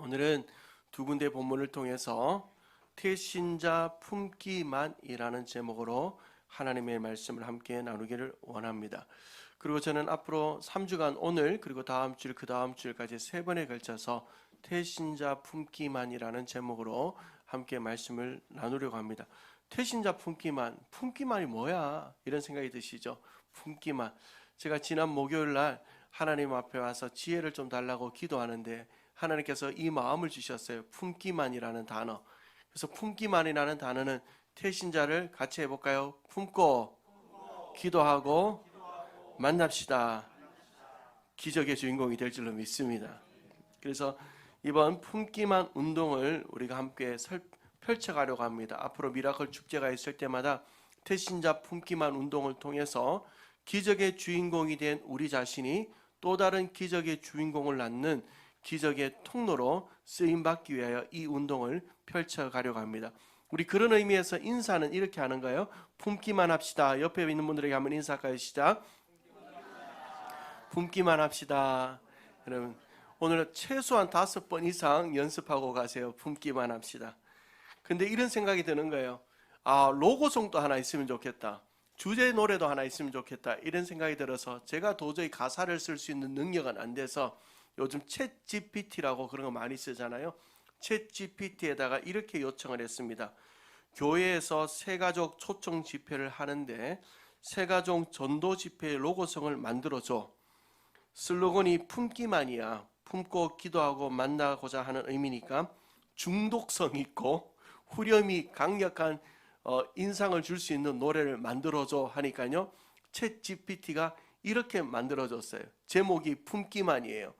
오늘은 두 군데 본문을 통해서 태신자 품기만이라는 제목으로 하나님의 말씀을 함께 나누기를 원합니다. 그리고 저는 앞으로 3주간 오늘 그리고 다음 주일 그 다음 주일까지 3번에 걸쳐서 태신자 품기만이라는 제목으로 함께 말씀을 나누려고 합니다. 태신자 품기만, 품기만이 뭐야? 이런 생각이 드시죠? 품기만. 제가 지난 목요일 날 하나님 앞에 와서 지혜를 좀 달라고 기도하는데 하나님께서 이 마음을 주셨어요. 품기만이라는 단어. 그래서 품기만이라는 단어는 태신자를 같이 해볼까요? 품고 기도하고 만납시다. 기적의 주인공이 될 줄로 믿습니다. 그래서 이번 품기만 운동을 우리가 함께 펼쳐가려고 합니다. 앞으로 미라클 축제가 있을 때마다 태신자 품기만 운동을 통해서 기적의 주인공이 된 우리 자신이 또 다른 기적의 주인공을 낳는 기적의 통로로 쓰임받기 위하여 이 운동을 펼쳐가려고 합니다. 우리 그런 의미에서 인사는 이렇게 하는 거예요. 품기만 합시다. 옆에 있는 분들에게 한번 인사할까요? 시작. 품기만 합시다. 여러분 오늘 최소한 5번 이상 연습하고 가세요. 품기만 합시다. 근데 이런 생각이 드는 거예요. 로고송도 하나 있으면 좋겠다. 주제 노래도 하나 있으면 좋겠다. 이런 생각이 들어서 제가 도저히 가사를 쓸 수 있는 능력은 안 돼서 요즘 챗 GPT라고 그런 거 많이 쓰잖아요. 챗 GPT에다가 이렇게 요청을 했습니다. 교회에서 새가족 초청 집회를 하는데 새가족 전도 집회의 로고송을 만들어줘. 슬로건이 품기만이야. 품고 기도하고 만나고자 하는 의미니까 중독성 있고 후렴이 강력한 인상을 줄 수 있는 노래를 만들어줘 하니까요. 챗 GPT가 이렇게 만들어줬어요. 제목이 품기만이에요.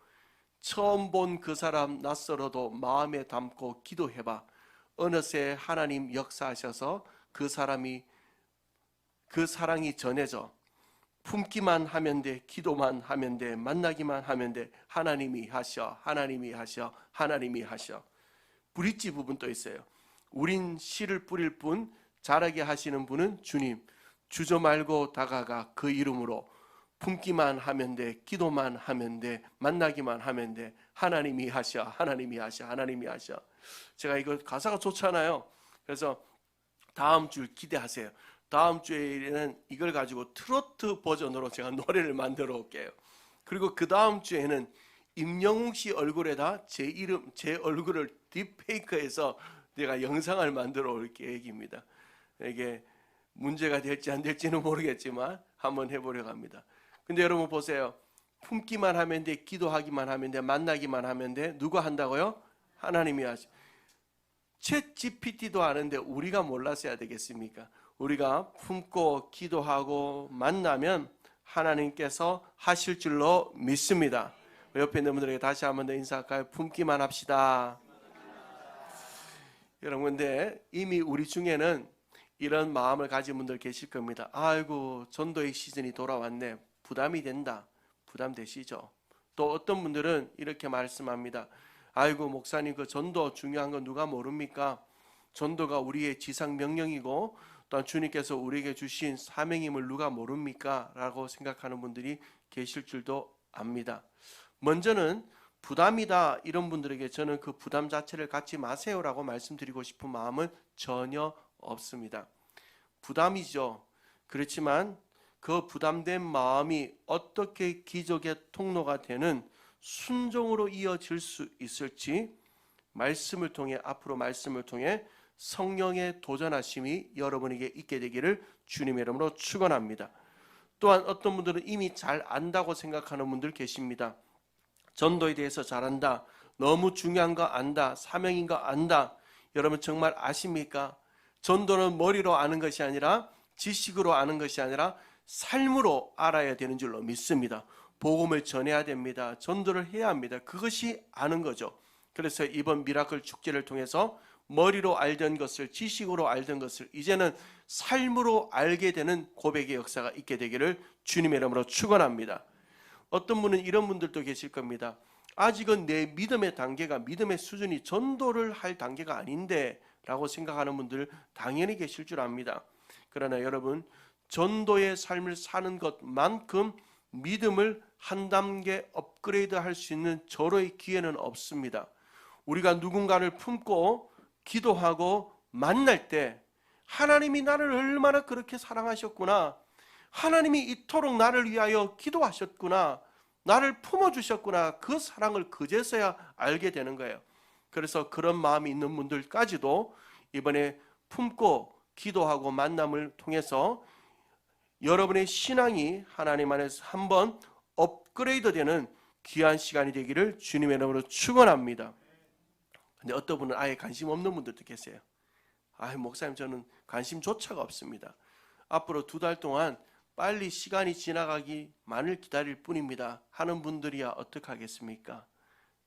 처음 본 그 사람 낯설어도 마음에 담고 기도해봐. 어느새 하나님 역사하셔서 그 사랑이 전해져. 품기만 하면 돼. 기도만 하면 돼. 만나기만 하면 돼. 하나님이 하셔. 하나님이 하셔. 하나님이 하셔. 브릿지 부분도 있어요. 우린 씨를 뿌릴 뿐 자라게 하시는 분은 주님. 주저 말고 다가가 그 이름으로. 품기만 하면 돼. 기도만 하면 돼. 만나기만 하면 돼. 하나님이 하셔. 하나님이 하셔. 하나님이 하셔. 제가 이거 가사가 좋잖아요. 그래서 다음 주 기대하세요. 다음 주에는 이걸 가지고 트로트 버전으로 제가 노래를 만들어 올게요. 그리고 그 다음 주에는 임영웅 씨 얼굴에다 제 얼굴을 딥페이크해서 내가 영상을 만들어 올 계획입니다. 이게 문제가 될지 안 될지는 모르겠지만 한번 해보려고 합니다. 근데 여러분 보세요. 품기만 하면 돼. 기도하기만 하면 돼. 만나기만 하면 돼. 누가 한다고요? 하나님이 하시. 챗 GPT도 하는데 우리가 몰라서 해야 되겠습니까? 우리가 품고 기도하고 만나면 하나님께서 하실 줄로 믿습니다. 옆에 있는 분들에게 다시 한번 더 인사할까요? 품기만 합시다. 여러분 근데 이미 우리 중에는 이런 마음을 가진 분들 계실 겁니다. 아이고 전도의 시즌이 돌아왔네. 부담이 된다. 부담되시죠? 또 어떤 분들은 이렇게 말씀합니다. 아이고 목사님 그 전도 중요한 건 누가 모릅니까? 전도가 우리의 지상 명령이고 또한 주님께서 우리에게 주신 사명임을 누가 모릅니까? 라고 생각하는 분들이 계실 줄도 압니다. 먼저는 부담이다 이런 분들에게 저는 그 부담 자체를 갖지 마세요라고 말씀드리고 싶은 마음은 전혀 없습니다. 부담이죠. 그렇지만 그 부담된 마음이 어떻게 기적의 통로가 되는 순종으로 이어질 수 있을지 말씀을 통해 앞으로 말씀을 통해 성령의 도전하심이 여러분에게 있게 되기를 주님의 이름으로 축원합니다. 또한 어떤 분들은 이미 잘 안다고 생각하는 분들 계십니다. 전도에 대해서 잘 안다. 너무 중요한 거 안다. 사명인 거 안다. 여러분 정말 아십니까? 전도는 머리로 아는 것이 아니라 지식으로 아는 것이 아니라 삶으로 알아야 되는 줄로 믿습니다. 복음을 전해야 됩니다. 전도를 해야 합니다. 그것이 아는 거죠. 그래서 이번 미라클 축제를 통해서 머리로 알던 것을 지식으로 알던 것을 이제는 삶으로 알게 되는 고백의 역사가 있게 되기를 주님의 이름으로 축원합니다. 어떤 분은 이런 분들도 계실 겁니다. 아직은 내 믿음의 단계가 믿음의 수준이 전도를 할 단계가 아닌데 라고 생각하는 분들 당연히 계실 줄 압니다. 그러나 여러분 전도의 삶을 사는 것만큼 믿음을 한 단계 업그레이드 할 수 있는 절호의 기회는 없습니다. 우리가 누군가를 품고 기도하고 만날 때 하나님이 나를 얼마나 그렇게 사랑하셨구나, 하나님이 이토록 나를 위하여 기도하셨구나, 나를 품어주셨구나, 그 사랑을 그제서야 알게 되는 거예요. 그래서 그런 마음이 있는 분들까지도 이번에 품고 기도하고 만남을 통해서 여러분의 신앙이 하나님 안에서 한번 업그레이드 되는 귀한 시간이 되기를 주님의 이름으로 축원합니다. 근데 어떤 분은 아예 관심 없는 분들도 계세요. 목사님, 저는 관심조차가 없습니다. 앞으로 2달 동안 빨리 시간이 지나가기만을 기다릴 뿐입니다 하는 분들이야 어떻게 하겠습니까?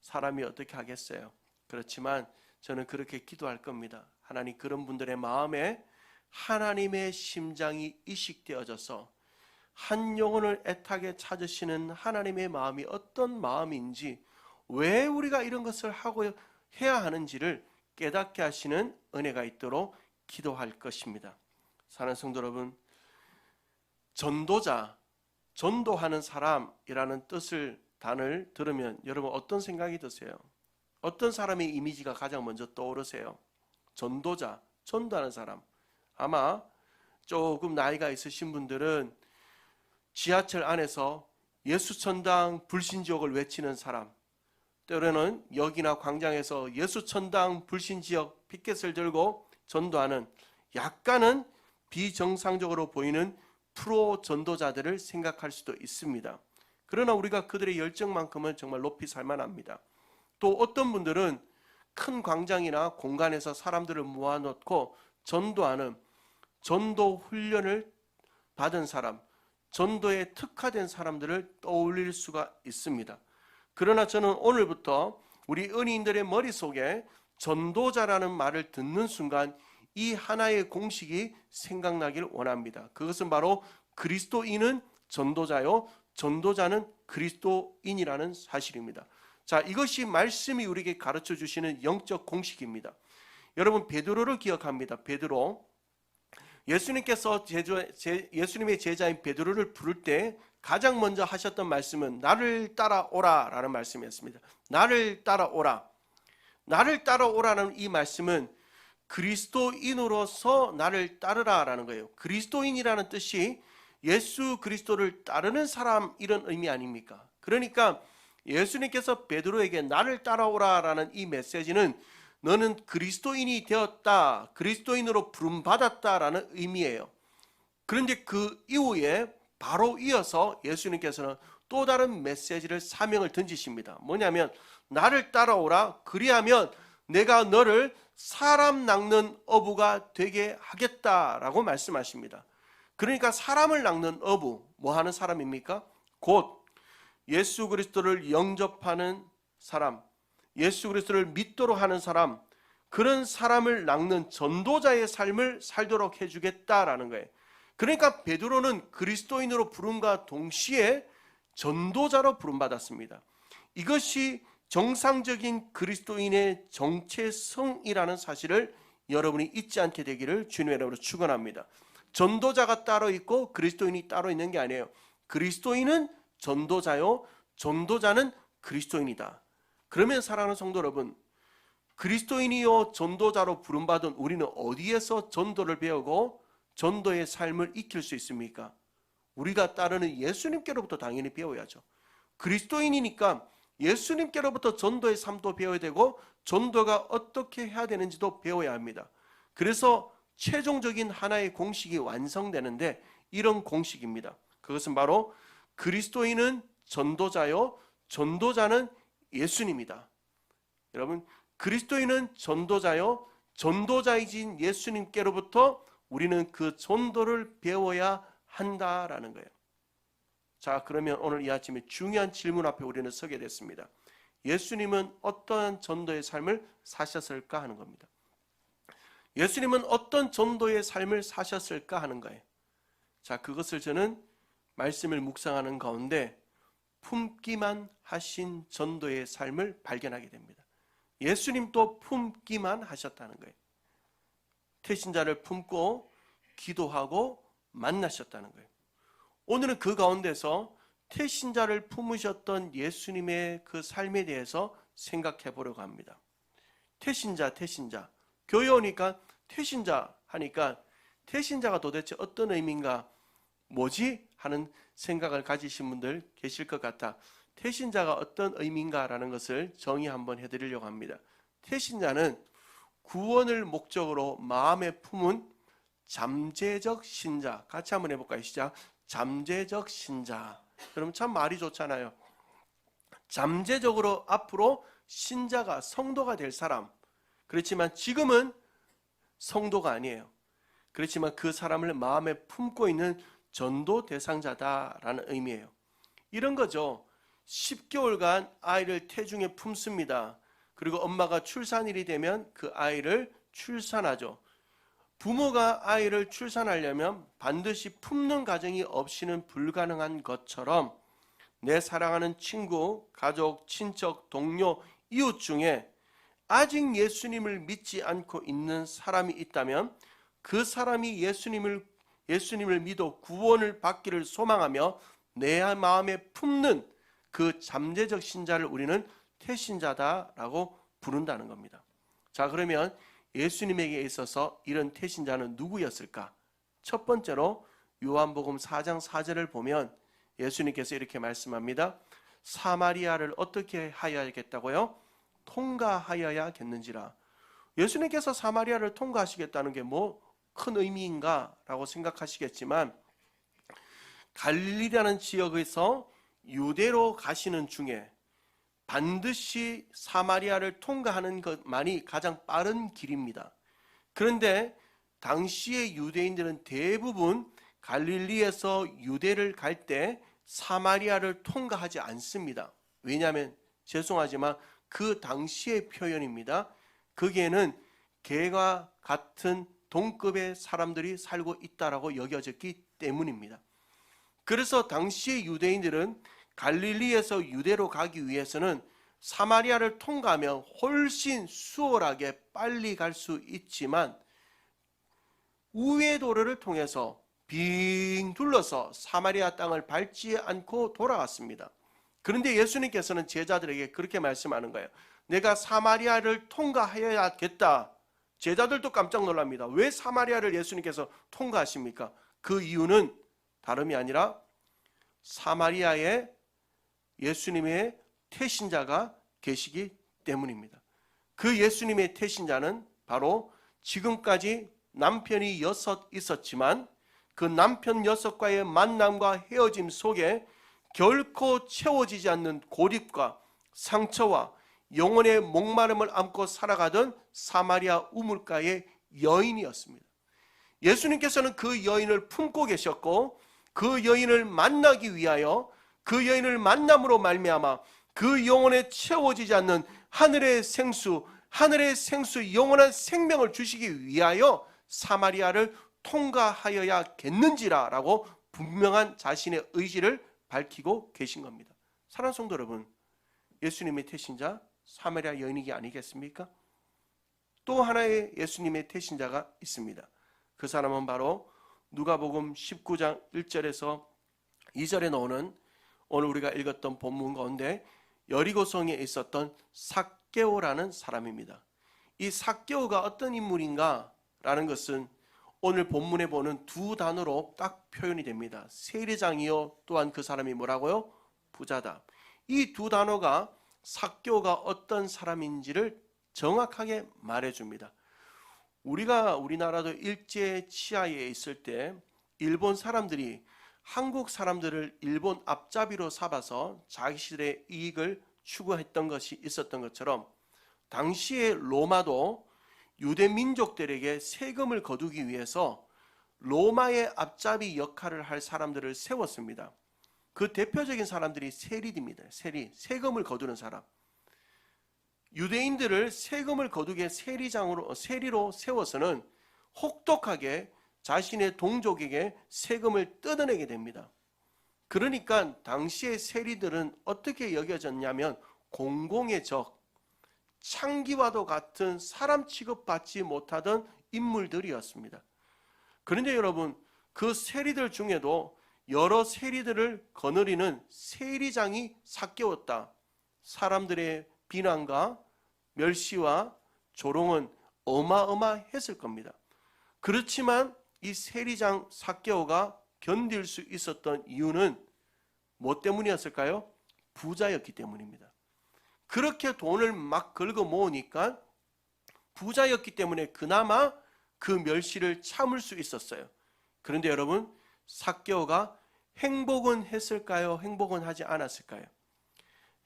사람이 어떻게 하겠어요? 그렇지만 저는 그렇게 기도할 겁니다. 하나님, 그런 분들의 마음에 하나님의 심장이 이식되어져서 한 영혼을 애타게 찾으시는 하나님의 마음이 어떤 마음인지, 왜 우리가 이런 것을 하고 해야 하는지를 깨닫게 하시는 은혜가 있도록 기도할 것입니다. 사랑하는 성도 여러분, 전도자, 전도하는 사람이라는 단어를 들으면 여러분 어떤 생각이 드세요? 어떤 사람의 이미지가 가장 먼저 떠오르세요? 전도자, 전도하는 사람. 아마 조금 나이가 있으신 분들은 지하철 안에서 예수천당 불신지옥을 외치는 사람, 때로는 역이나 광장에서 예수천당 불신지옥 피켓을 들고 전도하는 약간은 비정상적으로 보이는 프로 전도자들을 생각할 수도 있습니다. 그러나 우리가 그들의 열정만큼은 정말 높이 살만합니다. 또 어떤 분들은 큰 광장이나 공간에서 사람들을 모아놓고 전도하는, 전도 훈련을 받은 사람, 전도에 특화된 사람들을 떠올릴 수가 있습니다. 그러나 저는 오늘부터 우리 은희인들의 머릿속에 전도자라는 말을 듣는 순간 이 하나의 공식이 생각나길 원합니다. 그것은 바로 그리스도인은 전도자요, 전도자는 그리스도인이라는 사실입니다. 자, 이것이 말씀이 우리에게 가르쳐 주시는 영적 공식입니다. 여러분, 베드로를 기억합니다. 베드로, 예수님께서 예수님의 제자인 베드로를 부를 때 가장 먼저 하셨던 말씀은 나를 따라오라 라는 말씀이었습니다. 나를 따라오라. 나를 따라오라는 이 말씀은 그리스도인으로서 나를 따르라 라는 거예요. 그리스도인이라는 뜻이 예수 그리스도를 따르는 사람, 이런 의미 아닙니까? 그러니까 예수님께서 베드로에게 나를 따라오라 라는 이 메시지는 너는 그리스도인이 되었다, 그리스도인으로 부름받았다 라는 의미예요. 그런데 그 이후에 바로 이어서 예수님께서는 또 다른 메시지를, 사명을 던지십니다. 뭐냐면 나를 따라오라, 그리하면 내가 너를 사람 낚는 어부가 되게 하겠다라고 말씀하십니다. 그러니까 사람을 낚는 어부, 뭐 하는 사람입니까? 곧 예수 그리스도를 영접하는 사람, 예수 그리스도를 믿도록 하는 사람, 그런 사람을 낚는 전도자의 삶을 살도록 해주겠다라는 거예요. 그러니까 베드로는 그리스도인으로 부름과 동시에 전도자로 부름받았습니다. 이것이 정상적인 그리스도인의 정체성이라는 사실을 여러분이 잊지 않게 되기를 주님의 이름으로 축원합니다. 전도자가 따로 있고 그리스도인이 따로 있는 게 아니에요. 그리스도인은 전도자요, 전도자는 그리스도인이다. 그러면 사랑하는 성도 여러분, 그리스도인이요 전도자로 부름받은 우리는 어디에서 전도를 배우고 전도의 삶을 익힐 수 있습니까? 우리가 따르는 예수님께로부터 당연히 배워야죠. 그리스도인이니까 예수님께로부터 전도의 삶도 배워야 되고 전도가 어떻게 해야 되는지도 배워야 합니다. 그래서 최종적인 하나의 공식이 완성되는데 이런 공식입니다. 그것은 바로 그리스도인은 전도자요, 전도자는 예수님이다. 여러분, 그리스도인은 전도자요, 전도자이신 예수님께로부터 우리는 그 전도를 배워야 한다라는 거예요. 자, 그러면 오늘 이 아침에 중요한 질문 앞에 우리는 서게 됐습니다. 예수님은 어떠한 전도의 삶을 사셨을까 하는 겁니다. 예수님은 어떤 전도의 삶을 사셨을까 하는 거예요. 자, 그것을 저는 말씀을 묵상하는 가운데 품기만 하신 전도의 삶을 발견하게 됩니다. 예수님도 품기만 하셨다는 거예요. 태신자를 품고 기도하고 만나셨다는 거예요. 오늘은 그 가운데서 태신자를 품으셨던 예수님의 그 삶에 대해서 생각해 보려고 합니다. 태신자. 교회 오니까 태신자 하니까 태신자가 도대체 어떤 의미인가, 뭐지? 하는 생각을 가지신 분들 계실 것 같아. 태신자가 어떤 의미인가라는 것을 정의 한번 해드리려고 합니다. 태신자는 구원을 목적으로 마음에 품은 잠재적 신자. 같이 한번 해볼까요? 시작. 잠재적 신자. 그럼 참 말이 좋잖아요. 잠재적으로 앞으로 신자가, 성도가 될 사람. 그렇지만 지금은 성도가 아니에요. 그렇지만 그 사람을 마음에 품고 있는 전도 대상자다라는 의미예요. 이런 거죠. 10개월간 아이를 태중에 품습니다. 그리고 엄마가 출산일이 되면 그 아이를 출산하죠. 부모가 아이를 출산하려면 반드시 품는 가정이 없이는 불가능한 것처럼 내 사랑하는 친구, 가족, 친척, 동료, 이웃 중에 아직 예수님을 믿지 않고 있는 사람이 있다면 그 사람이 예수님을 믿어 구원을 받기를 소망하며 내 마음에 품는 그 잠재적 신자를 우리는 태신자다라고 부른다는 겁니다. 자, 그러면 예수님에게 있어서 이런 태신자는 누구였을까? 첫 번째로 요한복음 4장 4절을 보면 예수님께서 이렇게 말씀합니다. 사마리아를 어떻게 하여야겠다고요? 통과하여야겠는지라. 예수님께서 사마리아를 통과하시겠다는 게 뭐 큰 의미인가 라고 생각하시겠지만, 갈릴리라는 지역에서 유대로 가시는 중에 반드시 사마리아를 통과하는 것만이 가장 빠른 길입니다. 그런데 당시의 유대인들은 대부분 갈릴리에서 유대를 갈 때 사마리아를 통과하지 않습니다. 왜냐하면 죄송하지만 그 당시의 표현입니다. 거기에는 개와 같은 동급의 사람들이 살고 있다라고 여겨졌기 때문입니다. 그래서 당시의 유대인들은 갈릴리에서 유대로 가기 위해서는 사마리아를 통과하면 훨씬 수월하게 빨리 갈 수 있지만 우회 도로를 통해서 빙 둘러서 사마리아 땅을 밟지 않고 돌아갔습니다. 그런데 예수님께서는 제자들에게 그렇게 말씀하는 거예요. 내가 사마리아를 통과하여야겠다. 제자들도 깜짝 놀랍니다. 왜 사마리아를 예수님께서 통과하십니까? 그 이유는 다름이 아니라 사마리아에 예수님의 태신자가 계시기 때문입니다. 그 예수님의 태신자는 바로 지금까지 남편이 6 있었지만 그 남편 6과의 만남과 헤어짐 속에 결코 채워지지 않는 고립과 상처와 영혼의 목마름을 안고 살아가던 사마리아 우물가의 여인이었습니다. 예수님께서는 그 여인을 품고 계셨고 그 여인을 만나기 위하여 그 여인을 만남으로 말미암아 그 영혼에 채워지지 않는 하늘의 생수 영원한 생명을 주시기 위하여 사마리아를 통과하여야겠는지라 라고 분명한 자신의 의지를 밝히고 계신 겁니다. 사랑하는 성도 여러분, 예수님의 태신자 사마리아 여인이 아니겠습니까? 또 하나의 예수님의 태신자가 있습니다. 그 사람은 바로 누가복음 19장 1절에서 2절에 나오는 오늘 우리가 읽었던 본문 가운데 여리고성에 있었던 삭개오라는 사람입니다. 이 삭개오가 어떤 인물인가 라는 것은 오늘 본문에 보는 두 단어로 딱 표현이 됩니다. 세리장이요, 또한 그 사람이 뭐라고요? 부자다. 이 두 단어가 삭개오가 어떤 사람인지를 정확하게 말해줍니다. 우리나라도 일제 치하에 있을 때 일본 사람들이 한국 사람들을 일본 앞잡이로 삼아서 자기들의 이익을 추구했던 것이 있었던 것처럼 당시의 로마도 유대 민족들에게 세금을 거두기 위해서 로마의 앞잡이 역할을 할 사람들을 세웠습니다. 그 대표적인 사람들이 세리입니다. 세금을 거두는 사람. 유대인들을 세금을 거두게 세리로 세워서는 혹독하게 자신의 동족에게 세금을 뜯어내게 됩니다. 그러니까 당시의 세리들은 어떻게 여겨졌냐면 공공의 적, 창기와도 같은 사람 취급받지 못하던 인물들이었습니다. 그런데 여러분, 그 세리들 중에도 여러 세리들을 거느리는 세리장이 삭개오였다. 사람들의 비난과 멸시와 조롱은 어마어마했을 겁니다. 그렇지만 이 세리장 삭개오가 견딜 수 있었던 이유는 뭐 때문이었을까요? 부자였기 때문입니다. 그렇게 돈을 막 긁어 모으니까 부자였기 때문에 그나마 그 멸시를 참을 수 있었어요. 그런데 여러분, 삭개오가 행복은 했을까요? 행복은 하지 않았을까요?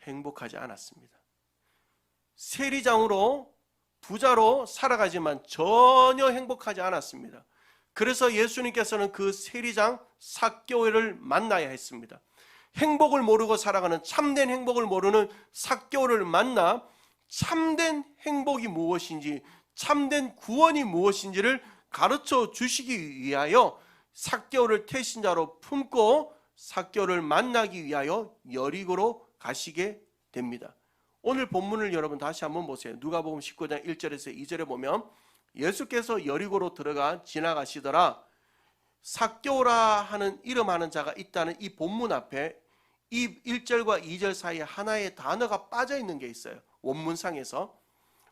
행복하지 않았습니다. 세리장으로 부자로 살아가지만 전혀 행복하지 않았습니다. 그래서 예수님께서는 그 세리장 삭개오를 만나야 했습니다. 행복을 모르고 살아가는, 참된 행복을 모르는 삭개오를 만나 참된 행복이 무엇인지, 참된 구원이 무엇인지를 가르쳐 주시기 위하여 삭개오를 태신자로 품고 삭개오를 만나기 위하여 여리고로 가시게 됩니다. 오늘 본문을 여러분 다시 한번 보세요. 누가복음 19장 1절에서 2절에 보면 예수께서 여리고로 들어가 지나가시더라. 삭개오라 하는 이름하는 자가 있다는 이 본문 앞에 이 1절과 2절 사이에 하나의 단어가 빠져 있는 게 있어요. 원문상에서.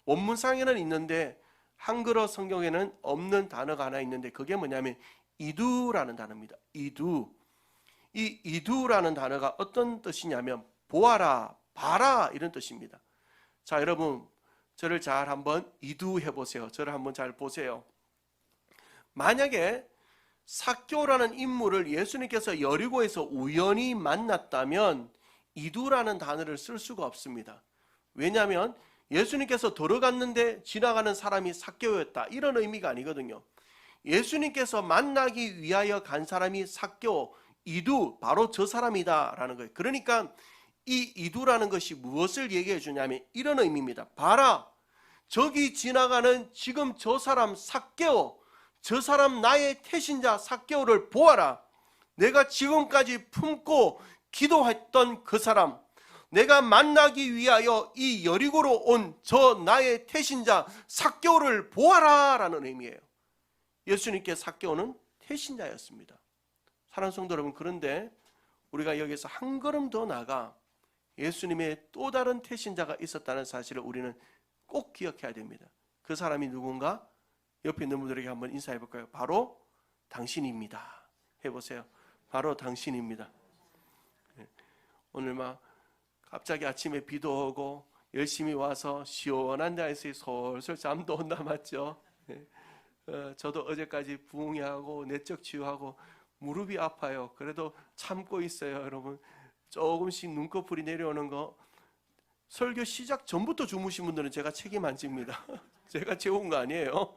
원문상에는 있는데 한글어 성경에는 없는 단어가 하나 있는데 그게 뭐냐면 이두라는 단어입니다. 이두. 이 이두라는 단어가 어떤 뜻이냐면 보아라, 봐라 이런 뜻입니다. 자, 여러분 저를 잘 한번 이두해 보세요. 저를 한번 잘 보세요. 만약에 삭개오라는 인물을 예수님께서 여리고에서 우연히 만났다면 이두라는 단어를 쓸 수가 없습니다. 왜냐하면 예수님께서 들어갔는데 지나가는 사람이 삭개오였다 이런 의미가 아니거든요. 예수님께서 만나기 위하여 간 사람이 삭개오, 이두, 바로 저 사람이다 라는 거예요. 그러니까 이 이두라는 것이 무엇을 얘기해 주냐면 이런 의미입니다. 봐라, 저기 지나가는 지금 저 사람 삭개오, 저 사람 나의 태신자 삭개오를 보아라. 내가 지금까지 품고 기도했던 그 사람, 내가 만나기 위하여 이 여리고로 온 저 나의 태신자 삭개오를 보아라 라는 의미예요. 예수님께 삭개오는 태신자였습니다. 사랑하는 성도 여러분, 그런데 우리가 여기서 한 걸음 더 나아가 예수님의 또 다른 태신자가 있었다는 사실을 우리는 꼭 기억해야 됩니다. 그 사람이 누군가? 옆에 있는 분들에게 한번 인사해 볼까요? 바로 당신입니다. 해보세요. 바로 당신입니다. 오늘 막 갑자기 아침에 비도 오고 열심히 와서 시원한 데에서 솔솔 잠도 온다 맞죠? 저도 어제까지 부흥회하고 내적 치유하고 무릎이 아파요. 그래도 참고 있어요. 여러분 조금씩 눈꺼풀이 내려오는 거 설교 시작 전부터 주무신 분들은 제가 책임 안 집니다. 제가 재운 거 아니에요.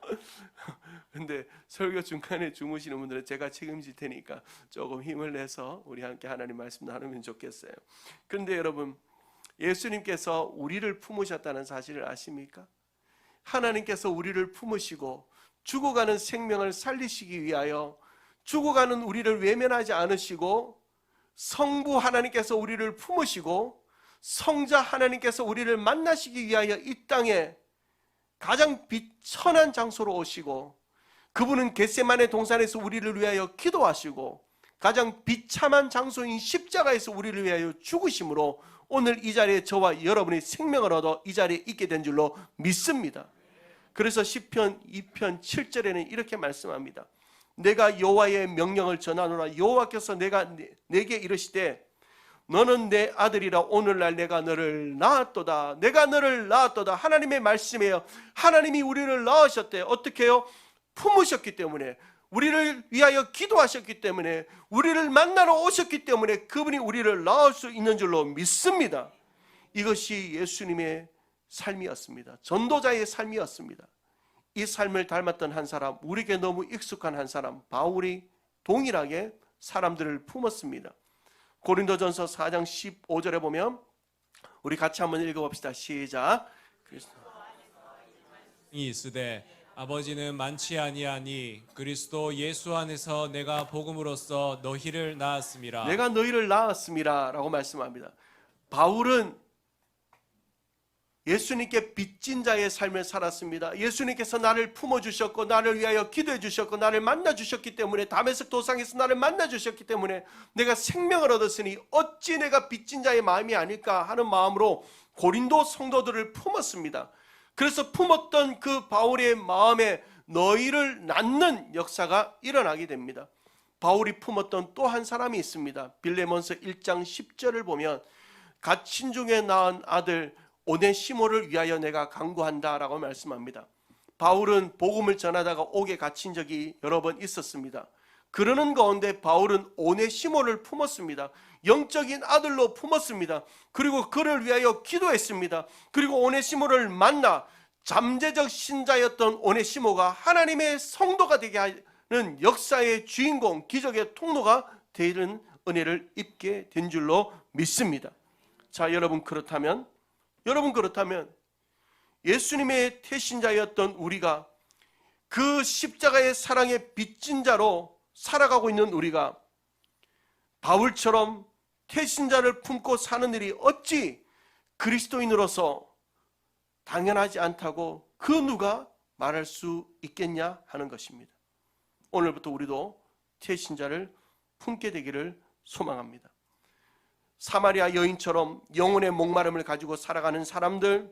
근데 설교 중간에 주무시는 분들은 제가 책임질 테니까 조금 힘을 내서 우리 함께 하나님 말씀 나누면 좋겠어요. 그런데 여러분, 예수님께서 우리를 품으셨다는 사실을 아십니까? 하나님께서 우리를 품으시고 죽어가는 생명을 살리시기 위하여 죽어가는 우리를 외면하지 않으시고 성부 하나님께서 우리를 품으시고 성자 하나님께서 우리를 만나시기 위하여 이 땅에 가장 비천한 장소로 오시고 그분은 겟세마네 동산에서 우리를 위하여 기도하시고 가장 비참한 장소인 십자가에서 우리를 위하여 죽으심으로 오늘 이 자리에 저와 여러분이 생명을 얻어 이 자리에 있게 된 줄로 믿습니다. 그래서 시편 2편 7절에는 이렇게 말씀합니다. 내가 여호와의 명령을 전하노라. 여호와께서 내게 이르시되 너는 내 아들이라 오늘날 내가 너를 낳았도다. 내가 너를 낳았도다. 하나님의 말씀이에요. 하나님이 우리를 낳으셨대요. 어떻게 해요? 품으셨기 때문에, 우리를 위하여 기도하셨기 때문에, 우리를 만나러 오셨기 때문에 그분이 우리를 낳을 수 있는 줄로 믿습니다. 이것이 예수님의 삶이었습니다. 전도자의 삶이었습니다. 이 삶을 닮았던 한 사람, 우리에게 너무 익숙한 한 사람, 바울이 동일하게 사람들을 품었습니다. 고린도전서 4장 15절에 보면 우리 같이 한번 읽어봅시다. 시작. 이 있으되 아버지는 많지 아니하니 그리스도 예수 안에서 내가 복음으로써 너희를 낳았음이라. 내가 너희를 낳았음이라 라고 말씀합니다. 바울은 예수님께 빚진 자의 삶을 살았습니다. 예수님께서 나를 품어주셨고 나를 위하여 기도해 주셨고 나를 만나주셨기 때문에, 다메섹 도상에서 나를 만나주셨기 때문에 내가 생명을 얻었으니 어찌 내가 빚진 자의 마음이 아닐까 하는 마음으로 고린도 성도들을 품었습니다. 그래서 품었던 그 바울의 마음에 너희를 낳는 역사가 일어나게 됩니다. 바울이 품었던 또 한 사람이 있습니다. 빌레몬서 1장 10절을 보면 갓친 중에 낳은 아들 오네시모를 위하여 내가 간구한다 라고 말씀합니다. 바울은 복음을 전하다가 옥에 갇힌 적이 여러 번 있었습니다. 그러는 가운데 바울은 오네시모를 품었습니다. 영적인 아들로 품었습니다. 그리고 그를 위하여 기도했습니다. 그리고 오네시모를 만나 잠재적 신자였던 오네시모가 하나님의 성도가 되게 하는 역사의 주인공, 기적의 통로가 되는 은혜를 입게 된 줄로 믿습니다. 자, 여러분 그렇다면 예수님의 태신자였던 우리가 그 십자가의 사랑의 빚진 자로 살아가고 있는 우리가 바울처럼 태신자를 품고 사는 일이 어찌 그리스도인으로서 당연하지 않다고 그 누가 말할 수 있겠냐 하는 것입니다. 오늘부터 우리도 태신자를 품게 되기를 소망합니다. 사마리아 여인처럼 영혼의 목마름을 가지고 살아가는 사람들,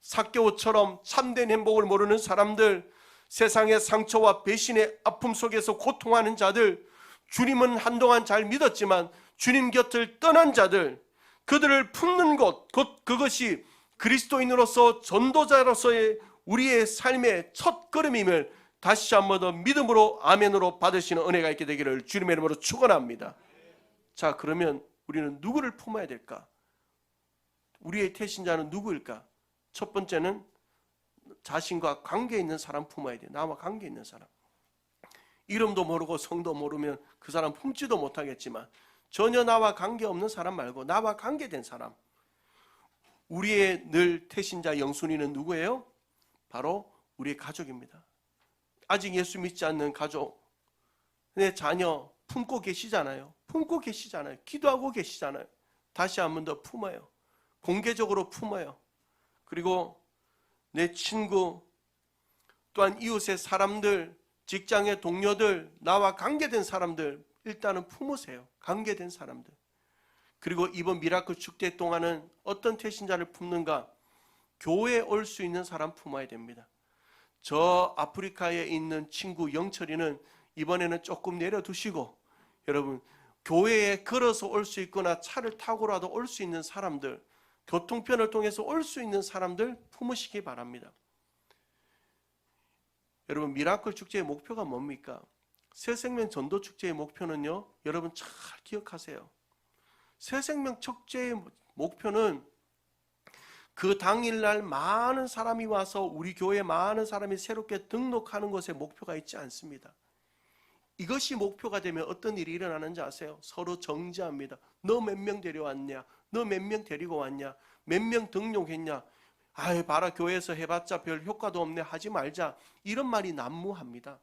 삭개오처럼 참된 행복을 모르는 사람들, 세상의 상처와 배신의 아픔 속에서 고통하는 자들, 주님은 한동안 잘 믿었지만 주님 곁을 떠난 자들, 그들을 품는 곳, 곧 그것이 그리스도인으로서 전도자로서의 우리의 삶의 첫 걸음임을 다시 한 번 더 믿음으로 아멘으로 받으시는 은혜가 있게 되기를 주님의 이름으로 축원합니다. 자, 그러면 우리는 누구를 품어야 될까? 우리의 태신자는 누구일까? 첫 번째는 자신과 관계 있는 사람 품어야 돼. 나와 관계 있는 사람. 이름도 모르고 성도 모르면 그 사람 품지도 못하겠지만 전혀 나와 관계없는 사람 말고 나와 관계된 사람. 우리의 늘 태신자 영순이는 누구예요? 바로 우리의 가족입니다. 아직 예수 믿지 않는 가족, 내 자녀 품고 계시잖아요. 기도하고 계시잖아요. 다시 한 번 더 품어요. 공개적으로 품어요. 그리고 내 친구, 또한 이웃의 사람들, 직장의 동료들, 나와 관계된 사람들 일단은 품으세요. 관계된 사람들. 그리고 이번 미라클 축제 동안은 어떤 태신자를 품는가? 교회에 올 수 있는 사람 품어야 됩니다. 저 아프리카에 있는 친구 영철이는 이번에는 조금 내려두시고, 여러분 교회에 걸어서 올 수 있거나 차를 타고라도 올 수 있는 사람들, 교통편을 통해서 올 수 있는 사람들 품으시기 바랍니다. 여러분 미라클 축제의 목표가 뭡니까? 새생명 전도 축제의 목표는요, 여러분 잘 기억하세요. 새생명 축제의 목표는 그 당일날 많은 사람이 와서 우리 교회에 많은 사람이 새롭게 등록하는 것에 목표가 있지 않습니다. 이것이 목표가 되면 어떤 일이 일어나는지 아세요? 서로 정지합니다. 너 몇 명 데려왔냐? 너 몇 명 데리고 왔냐? 몇 명 등록했냐? 아이 봐라, 교회에서 해봤자 별 효과도 없네, 하지 말자, 이런 말이 난무합니다.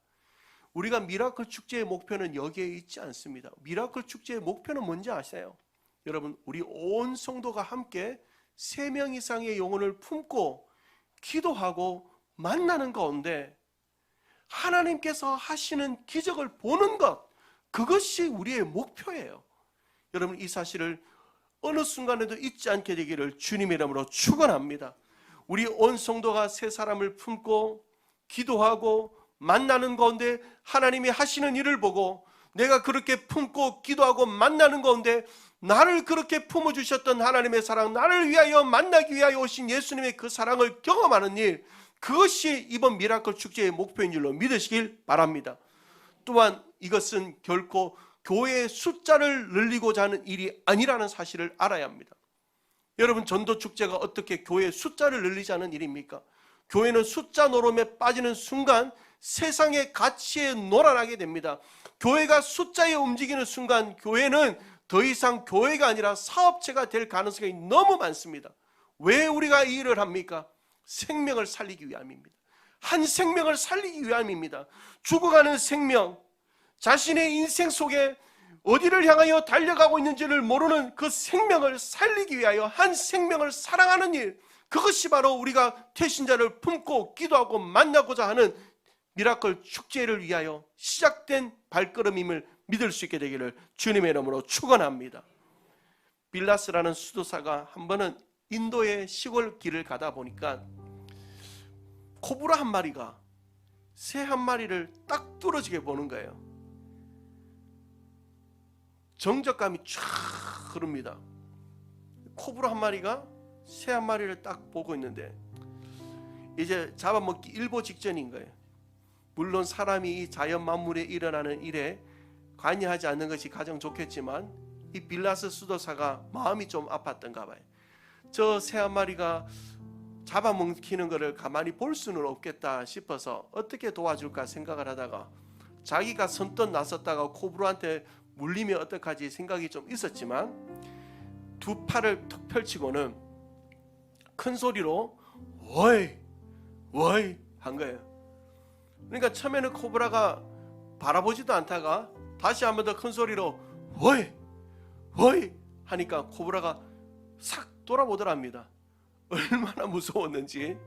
우리가 미라클 축제의 목표는 여기에 있지 않습니다. 미라클 축제의 목표는 뭔지 아세요? 여러분, 우리 온 성도가 함께 3명 이상의 영혼을 품고 기도하고 만나는 가운데 하나님께서 하시는 기적을 보는 것, 그것이 우리의 목표예요. 여러분, 이 사실을 어느 순간에도 잊지 않게 되기를 주님의 이름으로 축원합니다. 우리 온 성도가 세 사람을 품고 기도하고 만나는 가운데 하나님이 하시는 일을 보고, 내가 그렇게 품고 기도하고 만나는 가운데 나를 그렇게 품어주셨던 하나님의 사랑, 나를 위하여 만나기 위하여 오신 예수님의 그 사랑을 경험하는 일, 그것이 이번 미라클 축제의 목표인 줄로 믿으시길 바랍니다. 또한 이것은 결코 교회의 숫자를 늘리고자 하는 일이 아니라는 사실을 알아야 합니다. 여러분, 전도 축제가 어떻게 교회의 숫자를 늘리자는 일입니까? 교회는 숫자 노름에 빠지는 순간 세상의 가치에 놀아나게 됩니다. 교회가 숫자에 움직이는 순간 교회는 더 이상 교회가 아니라 사업체가 될 가능성이 너무 많습니다. 왜 우리가 이 일을 합니까? 생명을 살리기 위함입니다. 한 생명을 살리기 위함입니다. 죽어가는 생명, 자신의 인생 속에 어디를 향하여 달려가고 있는지를 모르는 그 생명을 살리기 위하여 한 생명을 사랑하는 일, 그것이 바로 우리가 태신자를 품고 기도하고 만나고자 하는 미라클 축제를 위하여 시작된 발걸음임을 믿을 수 있게 되기를 주님의 이름으로 축원합니다. 빌라스라는 수도사가 한 번은 인도의 시골 길을 가다 보니까 코브라 한 마리가 새 한 마리를 딱 뚫어지게 보는 거예요. 정적감이 쫙 흐릅니다. 코브라 한 마리가 새 한 마리를 딱 보고 있는데 이제 잡아먹기 일보 직전인 거예요. 물론 사람이 이 자연 만물에 일어나는 일에 관여하지 않는 것이 가장 좋겠지만 이 빌라스 수도사가 마음이 좀 아팠던가 봐요. 저 새 한 마리가 잡아먹히는 것을 가만히 볼 수는 없겠다 싶어서 어떻게 도와줄까 생각을 하다가 자기가 선뜻 나섰다가 코브라한테 물리면 어떡하지 생각이 좀 있었지만 두 팔을 턱 펼치고는 큰 소리로 워이 워이 한 거예요. 그러니까 처음에는 코브라가 바라보지도 않다가 다시 한 번 더 큰 소리로 워이 워이 하니까 코브라가 싹 돌아보더랍니다. 얼마나 무서웠는지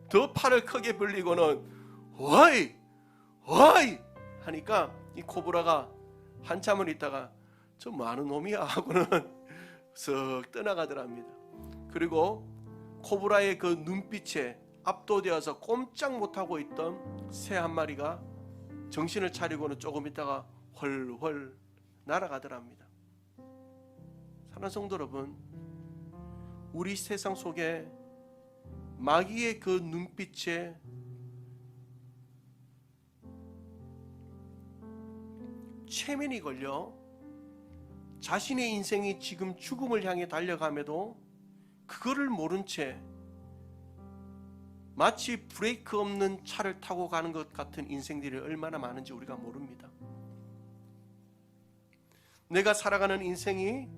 더 팔을 크게 벌리고는 워이 워이 하니까 이 코브라가 한참을 있다가 저 많은 놈이야 하고는 쓱 떠나가더랍니다. 그리고 코브라의 그 눈빛에 압도되어서 꼼짝 못하고 있던 새 한 마리가 정신을 차리고는 조금 있다가 훨훨 날아가더랍니다. 사랑하는 성도 여러분, 우리 세상 속에 마귀의 그 눈빛에 최면이 걸려 자신의 인생이 지금 죽음을 향해 달려감에도 그거를 모른 채 마치 브레이크 없는 차를 타고 가는 것 같은 인생들이 얼마나 많은지 우리가 모릅니다. 내가 살아가는 인생의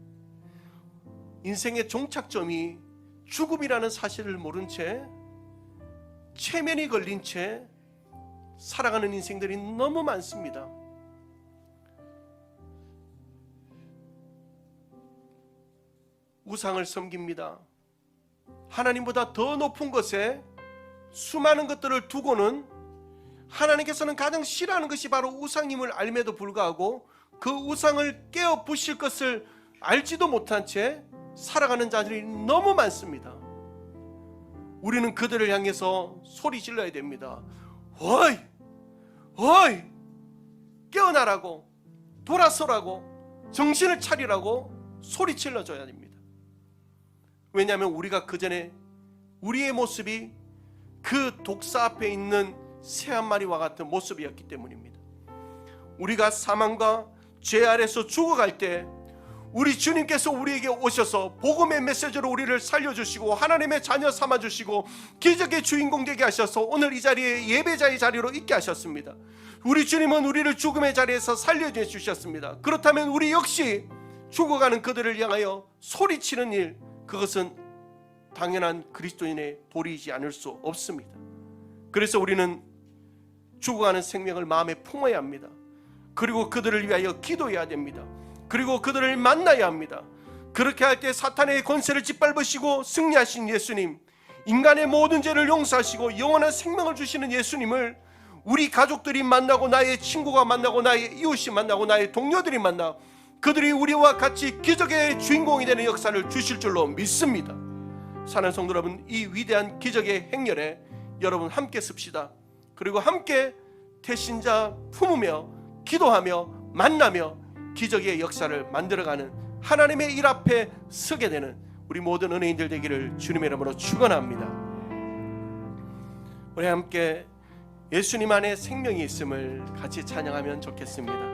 종착점이 죽음이라는 사실을 모른 채 최면이 걸린 채 살아가는 인생들이 너무 많습니다. 우상을 섬깁니다. 하나님보다 더 높은 것에 수많은 것들을 두고는 하나님께서는 가장 싫어하는 것이 바로 우상임을 알매도 불구하고 그 우상을 깨어 부실 것을 알지도 못한 채 살아가는 자들이 너무 많습니다. 우리는 그들을 향해서 소리 질러야 됩니다. 어이! 어이! 깨어나라고, 돌아서라고, 정신을 차리라고 소리 질러줘야 됩니다. 왜냐하면 우리가 그 전에 우리의 모습이 그 독사 앞에 있는 새 한 마리와 같은 모습이었기 때문입니다. 우리가 사망과 죄 아래서 죽어갈 때 우리 주님께서 우리에게 오셔서 복음의 메시지로 우리를 살려주시고 하나님의 자녀 삼아주시고 기적의 주인공 되게 하셔서 오늘 이 자리에 예배자의 자리로 있게 하셨습니다. 우리 주님은 우리를 죽음의 자리에서 살려주셨습니다. 그렇다면 우리 역시 죽어가는 그들을 향하여 소리치는 일, 그것은 당연한 그리스도인의 도리이지 않을 수 없습니다. 그래서 우리는 죽어가는 생명을 마음에 품어야 합니다. 그리고 그들을 위하여 기도해야 됩니다. 그리고 그들을 만나야 합니다. 그렇게 할 때 사탄의 권세를 짓밟으시고 승리하신 예수님, 인간의 모든 죄를 용서하시고 영원한 생명을 주시는 예수님을 우리 가족들이 만나고 나의 친구가 만나고 나의 이웃이 만나고 나의 동료들이 만나 그들이 우리와 같이 기적의 주인공이 되는 역사를 주실 줄로 믿습니다. 사랑하는 성도 여러분, 이 위대한 기적의 행렬에 여러분 함께 씁시다. 그리고 함께 태신자 품으며 기도하며 만나며 기적의 역사를 만들어가는 하나님의 일 앞에 서게 되는 우리 모든 은혜인들 되기를 주님의 이름으로 축원합니다. 우리 함께 예수님 안에 생명이 있음을 같이 찬양하면 좋겠습니다.